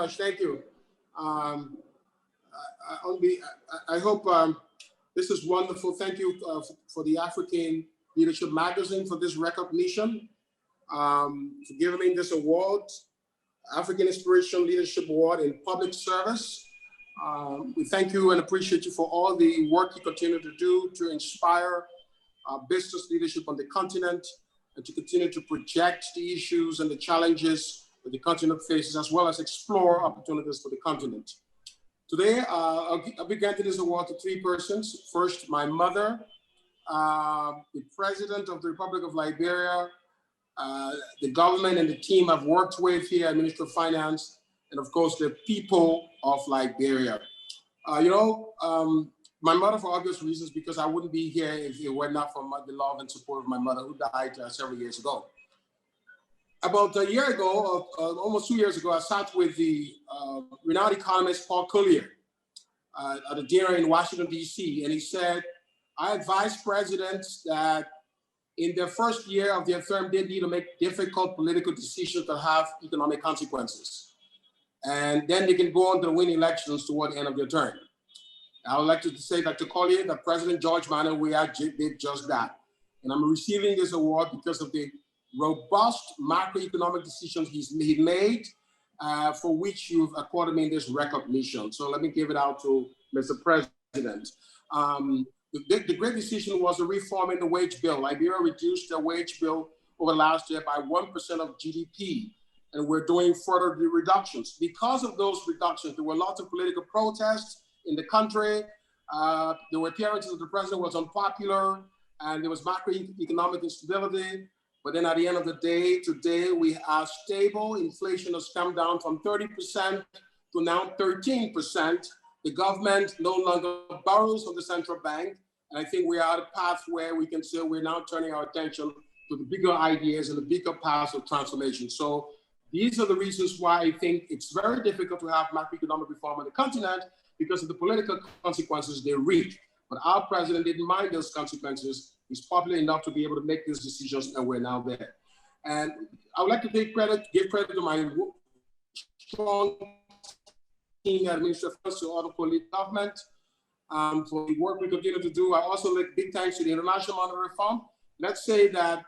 much. Thank you. I hope this is wonderful. Thank you for the African Leadership Magazine for this recognition, for giving me this award, African Inspiration Leadership Award in Public Service. We thank you and appreciate you for all the work you continue to do to inspire business leadership on the continent and to continue to project the issues and the challenges that the continent faces, as well as explore opportunities for the continent. Today, I'll be granting this award to three persons. First, my mother, the President of the Republic of Liberia, the government and the team I've worked with here at Ministry of Finance, and of course, the people of Liberia. My mother, for obvious reasons, because I wouldn't be here if it were not for the love and support of my mother, who died several years ago. About a year ago, almost 2 years ago, I sat with the renowned economist Paul Collier at a dinner in Washington, D.C., and he said, I advise presidents that in their first year of their term, they need to make difficult political decisions that have economic consequences. And then they can go on to win elections toward the end of their term. I would like to say, Dr. Collier, that President George Manuel Weah did just that. And I'm receiving this award because of the robust macroeconomic decisions he made, for which you've accorded me this recognition. So let me give it out to Mr. President. The great decision was a reform in the wage bill. Liberia reduced their wage bill over last year by 1% of GDP, and we're doing further reductions. Because of those reductions, there were lots of political protests in the country. There were appearances that the president was unpopular, and there was macroeconomic instability. But then at the end of the day, today we are stable. Inflation has come down from 30% to now 13%. The government no longer borrows from the central bank. And I think we are at a path where we can say we're now turning our attention to the bigger ideas and the bigger paths of transformation. So these are the reasons why I think it's very difficult to have macroeconomic reform on the continent, because of the political consequences they reap. But our president didn't mind those consequences. He's popular enough to be able to make these decisions, and we're now there. And I would like to give credit to my strong team at Ministry of Finance, to all the political government, for the work we continue to do. I also make big thanks to the International Monetary Fund. Let's say that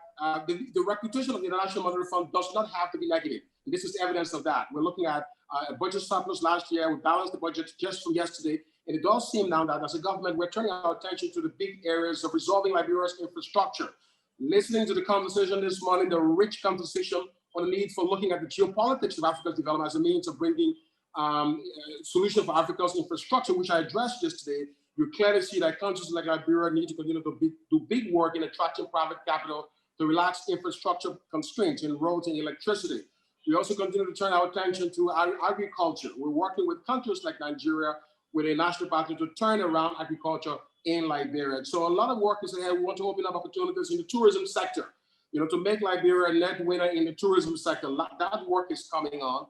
the reputation of the International Monetary Fund does not have to be negative. And this is evidence of that. We're looking at a budget surplus last year. We balanced the budget just from yesterday. And it does seem now that as a government, we're turning our attention to the big areas of resolving Liberia's infrastructure. Listening to the conversation this morning, the rich conversation on the need for looking at the geopolitics of Africa's development as a means of bringing solution for Africa's infrastructure, which I addressed yesterday, you clearly see that countries like Liberia need to continue to do big work in attracting private capital to relax infrastructure constraints in roads and electricity. We also continue to turn our attention to agriculture. We're working with countries like Nigeria with a national partner to turn around agriculture in Liberia. So a lot of work is ahead. We want to open up opportunities in the tourism sector, to make Liberia a net winner in the tourism sector. That work is coming on.